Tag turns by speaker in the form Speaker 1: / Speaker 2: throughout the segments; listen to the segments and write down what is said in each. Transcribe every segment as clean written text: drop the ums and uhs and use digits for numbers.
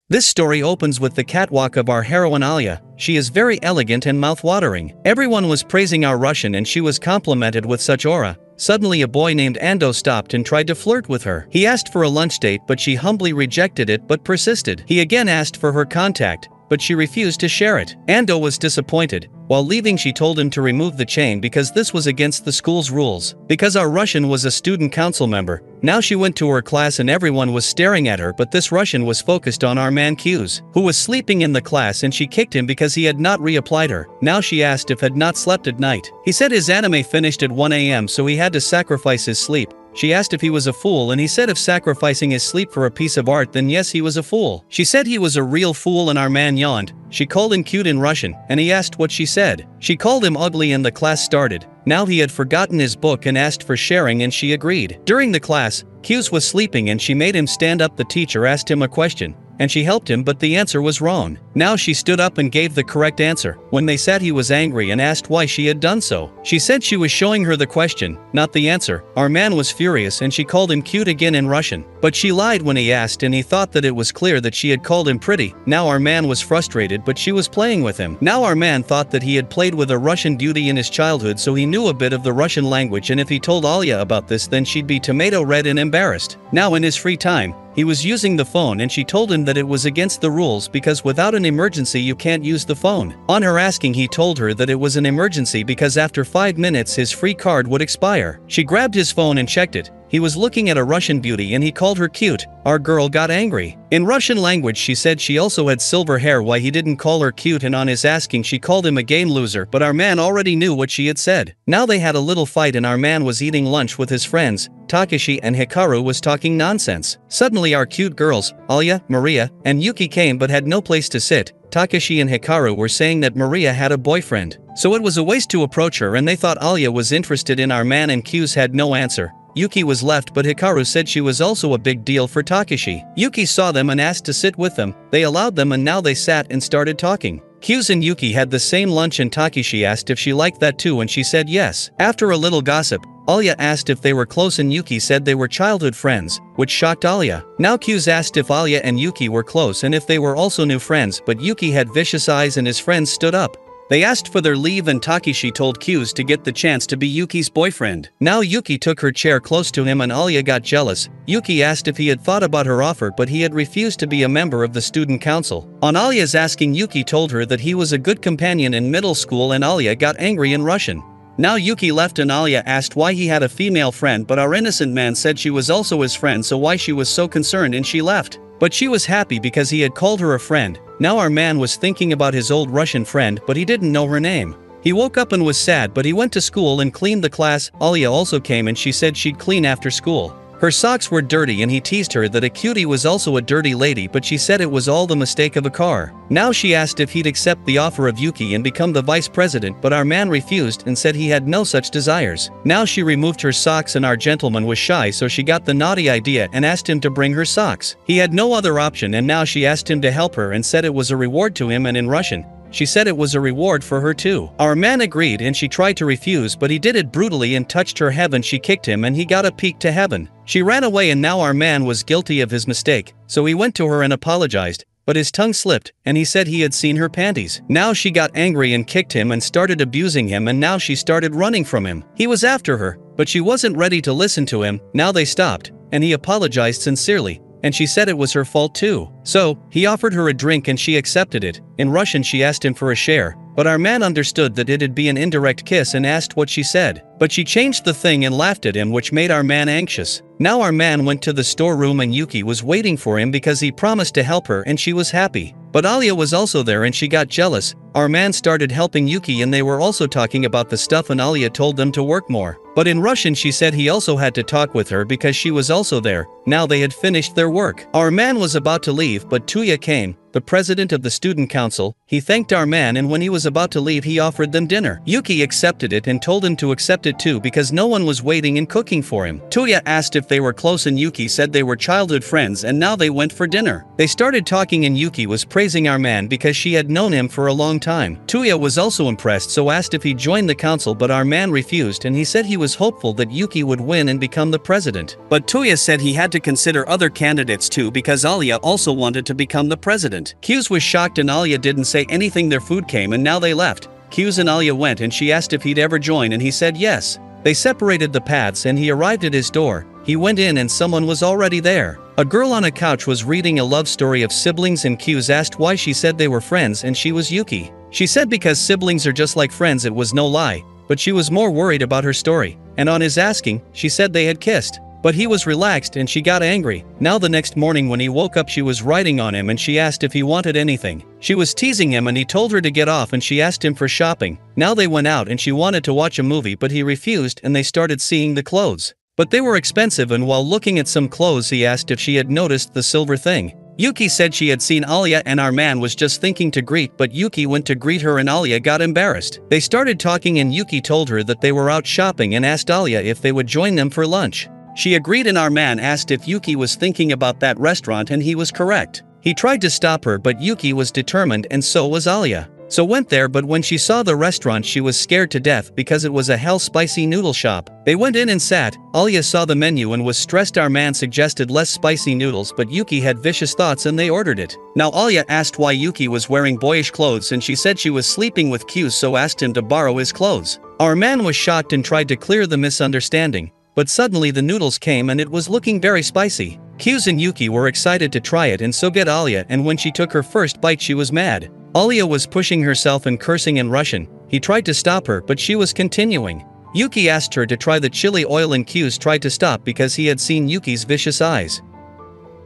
Speaker 1: This story opens with the catwalk of our heroine Alia. She is very elegant and mouth-watering. Everyone was praising our Russian and she was complimented with such aura. Suddenly a boy named Ando stopped and tried to flirt with her. He asked for a lunch date but she humbly rejected it but persisted. He again asked for her contact, but she refused to share it. Ando was disappointed. While leaving she told him to remove the chain because this was against the school's rules. Because our Russian was a student council member, now she went to her class and everyone was staring at her, but this Russian was focused on our man Q's, who was sleeping in the class, and she kicked him because he had not reapplied her. Now she asked if had not slept at night. He said his anime finished at 1 AM so he had to sacrifice his sleep. She asked if he was a fool and he said if sacrificing his sleep for a piece of art then yes he was a fool. She said he was a real fool and our man yawned. She called him cute in Russian and he asked what she said. She called him ugly and the class started. Now he had forgotten his book and asked for sharing and she agreed. During the class, Q's was sleeping and she made him stand up. The teacher asked him a question and she helped him but the answer was wrong. Now she stood up and gave the correct answer. When they sat he was angry and asked why she had done so. She said she was showing her the question, not the answer. Our man was furious and she called him cute again in Russian. But she lied when he asked and he thought that it was clear that she had called him pretty. Now our man was frustrated but she was playing with him. Now our man thought that he had played with a Russian beauty in his childhood so he knew a bit of the Russian language, and if he told Alia about this then she'd be tomato red and embarrassed. Now in his free time, he was using the phone and she told him that it was against the rules because without an emergency you can't use the phone. On her asking he told her that it was an emergency because after 5 minutes his free card would expire. She grabbed his phone and checked it. He was looking at a Russian beauty and he called her cute. Our girl got angry. In Russian language she said she also had silver hair, why he didn't call her cute, and on his asking she called him a game loser, but our man already knew what she had said. Now they had a little fight and our man was eating lunch with his friends. Takashi and Hikaru was talking nonsense. Suddenly our cute girls, Alia, Maria, and Yuki came but had no place to sit. Takashi and Hikaru were saying that Maria had a boyfriend, so it was a waste to approach her, and they thought Alia was interested in our man and Q's had no answer. Yuki was left but Hikaru said she was also a big deal for Takashi. Yuki saw them and asked to sit with them. They allowed them and now they sat and started talking. Q's and Yuki had the same lunch and Takashi asked if she liked that too and she said yes. After a little gossip, Alia asked if they were close and Yuki said they were childhood friends, which shocked Alia. Now Q's asked if Alia and Yuki were close and if they were also new friends, but Yuki had vicious eyes and his friends stood up. They asked for their leave and Takashi told Q's to get the chance to be Yuki's boyfriend. Now Yuki took her chair close to him and Alia got jealous. Yuki asked if he had thought about her offer but he had refused to be a member of the student council. On Alia's asking, Yuki told her that he was a good companion in middle school and Alia got angry in Russian. Now Yuki left and Alia asked why he had a female friend, but our innocent man said she was also his friend, so why she was so concerned, and she left. But she was happy because he had called her a friend. Now our man was thinking about his old Russian friend but he didn't know her name. He woke up and was sad but he went to school and cleaned the class. Alia also came and she said she'd clean after school. Her socks were dirty and he teased her that a cutie was also a dirty lady, but she said it was all the mistake of a car. Now she asked if he'd accept the offer of Yuki and become the vice president, but our man refused and said he had no such desires. Now she removed her socks and our gentleman was shy, so she got the naughty idea and asked him to bring her socks. He had no other option and now she asked him to help her and said it was a reward to him, and in Russian she said it was a reward for her too. Our man agreed and she tried to refuse but he did it brutally and touched her heaven. She kicked him and he got a peek to heaven. She ran away and now our man was guilty of his mistake, so he went to her and apologized, but his tongue slipped and he said he had seen her panties. Now she got angry and kicked him and started abusing him, and now she started running from him. He was after her, but she wasn't ready to listen to him. Now they stopped and he apologized sincerely, and she said it was her fault too. So, he offered her a drink and she accepted it. In Russian she asked him for a share, but our man understood that it'd be an indirect kiss and asked what she said. But she changed the thing and laughed at him, which made our man anxious. Now our man went to the storeroom and Yuki was waiting for him because he promised to help her and she was happy. But Alia was also there and she got jealous. Our man started helping Yuki and they were also talking about the stuff and Alia told them to work more. But in Russian she said he also had to talk with her because she was also there. Now they had finished their work. Our man was about to leave but Tuya came, the president of the student council, He thanked our man, and when he was about to leave he offered them dinner. Yuki accepted it and told him to accept it too because no one was waiting and cooking for him. Tuya asked if they were close and Yuki said they were childhood friends and now they went for dinner. They started talking and Yuki was praising our man because she had known him for a long time. Tuya was also impressed, so asked if he'd join the council, but our man refused and he said he was hopeful that Yuki would win and become the president. But Tuya said he had to consider other candidates too because Alia also wanted to become the president. Q's was shocked and Alia didn't say anything. Their food came and now they left. Q's and Alia went and she asked if he'd ever join and he said yes. They separated the paths and he arrived at his door. He went in and someone was already there. A girl on a couch was reading a love story of siblings and Q's asked why she said they were friends and she was Yuki. She said because siblings are just like friends. It was no lie, but she was more worried about her story. And on his asking, she said they had kissed. But he was relaxed and she got angry. Now the next morning when he woke up she was writing on him and she asked if he wanted anything. She was teasing him and he told her to get off and she asked him for shopping. Now they went out and she wanted to watch a movie but he refused and they started seeing the clothes. But they were expensive and while looking at some clothes he asked if she had noticed the silver thing. Yuki said she had seen Alia and our man was just thinking to greet, but Yuki went to greet her and Alia got embarrassed. They started talking and Yuki told her that they were out shopping and asked Alia if they would join them for lunch. She agreed and our man asked if Yuki was thinking about that restaurant and he was correct. He tried to stop her but Yuki was determined and so was Alia. So went there, but when she saw the restaurant she was scared to death because it was a hell spicy noodle shop. They went in and sat. Alia saw the menu and was stressed. Our man suggested less spicy noodles but Yuki had vicious thoughts and they ordered it. Now Alia asked why Yuki was wearing boyish clothes and she said she was sleeping with Q, so asked him to borrow his clothes. Our man was shocked and tried to clear the misunderstanding. But suddenly the noodles came and it was looking very spicy. Q's and Yuki were excited to try it and so get Alia, and when she took her first bite she was mad. Alia was pushing herself and cursing in Russian. He tried to stop her but she was continuing. Yuki asked her to try the chili oil and Q's tried to stop because he had seen Yuki's vicious eyes.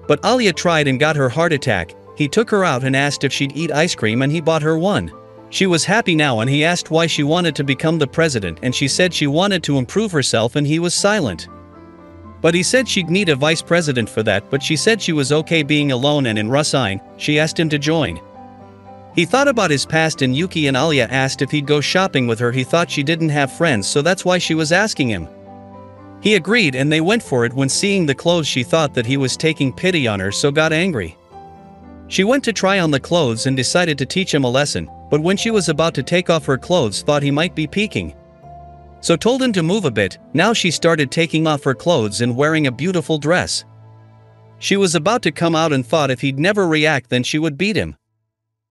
Speaker 1: But Alia tried and got her heart attack. He took her out and asked if she'd eat ice cream and he bought her one. She was happy now and he asked why she wanted to become the president and she said she wanted to improve herself and he was silent. But he said she'd need a vice president for that, but she said she was okay being alone, and in Russian, she asked him to join. He thought about his past and Yuki and Alia asked if he'd go shopping with her. He thought she didn't have friends, so that's why she was asking him. He agreed and they went for it. When seeing the clothes she thought that he was taking pity on her, so got angry. She went to try on the clothes and decided to teach him a lesson, but when she was about to take off her clothes thought he might be peeking. So told him to move a bit. Now she started taking off her clothes and wearing a beautiful dress. She was about to come out and thought if he'd never react then she would beat him.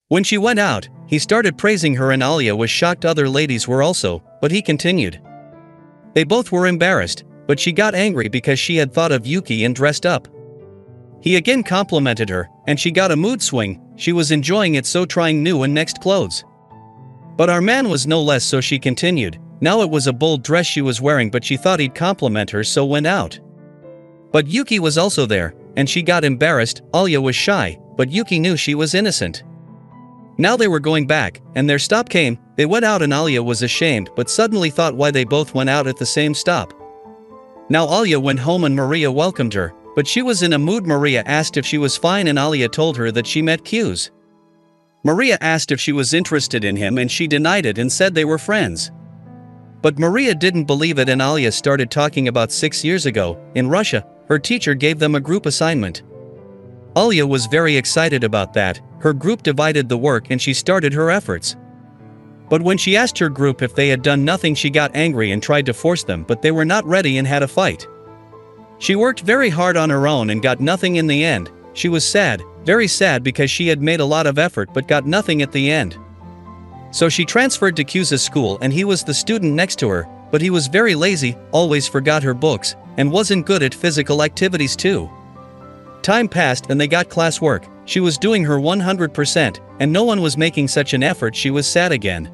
Speaker 1: When she went out, he started praising her and Alia was shocked. Other ladies were also, but he continued. They both were embarrassed, but she got angry because she had thought of Yuki and dressed up. He again complimented her, and she got a mood swing. She was enjoying it, so trying new and next clothes. But our man was no less, so she continued. Now it was a bold dress she was wearing, but she thought he'd compliment her, so went out. But Yuki was also there, and she got embarrassed. Alia was shy, but Yuki knew she was innocent. Now they were going back, and their stop came. They went out and Alia was ashamed, but suddenly thought why they both went out at the same stop. Now Alia went home and Maria welcomed her, but she was in a mood. Maria asked if she was fine and Alia told her that she met Q's. Maria asked if she was interested in him and she denied it and said they were friends. But Maria didn't believe it and Alia started talking about 6 years ago, in Russia, her teacher gave them a group assignment. Alia was very excited about that. Her group divided the work and she started her efforts. But when she asked her group if they had done nothing she got angry and tried to force them, but they were not ready and had a fight. She worked very hard on her own and got nothing in the end. She was sad, very sad, because she had made a lot of effort but got nothing at the end. So she transferred to Q's school and he was the student next to her, but he was very lazy, always forgot her books, and wasn't good at physical activities too. Time passed and they got classwork. She was doing her 100%, and no one was making such an effort. She was sad again.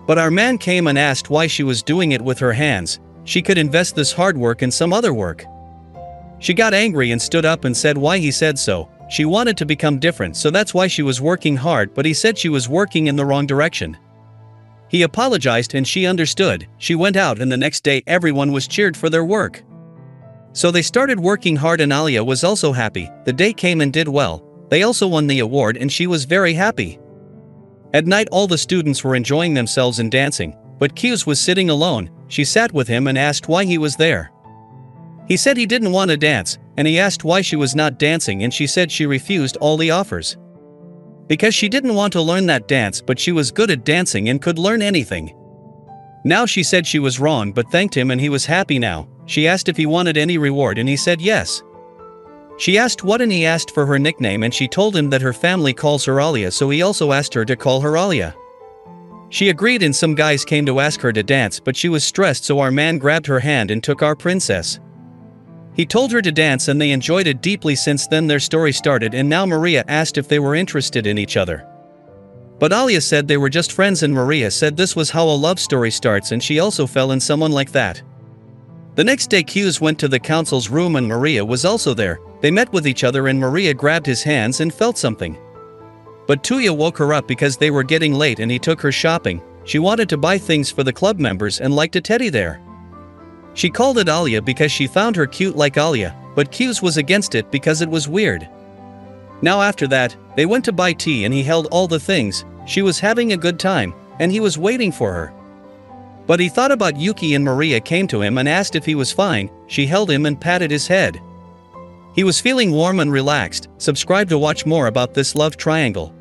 Speaker 1: But our man came and asked why she was doing it with her hands. She could invest this hard work in some other work. She got angry and stood up and said why he said so. She wanted to become different, so that's why she was working hard, but he said she was working in the wrong direction. He apologized and she understood. She went out and the next day everyone was cheered for their work. So they started working hard and Alia was also happy. The day came and did well. They also won the award and she was very happy. At night all the students were enjoying themselves and dancing, but Q's was sitting alone. She sat with him and asked why he was there. He said he didn't want to dance, and he asked why she was not dancing, and she said she refused all the offers. Because she didn't want to learn that dance, but she was good at dancing and could learn anything. Now she said she was wrong but thanked him and he was happy now. She asked if he wanted any reward and he said yes. She asked what and he asked for her nickname and she told him that her family calls her Alia, so he also asked her to call her Alia. She agreed and some guys came to ask her to dance, but she was stressed, so our man grabbed her hand and took our princess. He told her to dance and they enjoyed it deeply. Since then their story started, and now Maria asked if they were interested in each other. But Alia said they were just friends and Maria said this was how a love story starts, and she also fell in someone like that. The next day Q's went to the council's room and Maria was also there. They met with each other and Maria grabbed his hands and felt something. But Tuya woke her up because they were getting late and he took her shopping. She wanted to buy things for the club members and liked a teddy there. She called it Alia because she found her cute like Alia, but Q's was against it because it was weird. Now after that, they went to buy tea and he held all the things. She was having a good time, and he was waiting for her. But he thought about Yuki and Maria came to him and asked if he was fine. She held him and patted his head. He was feeling warm and relaxed. Subscribe to watch more about this love triangle.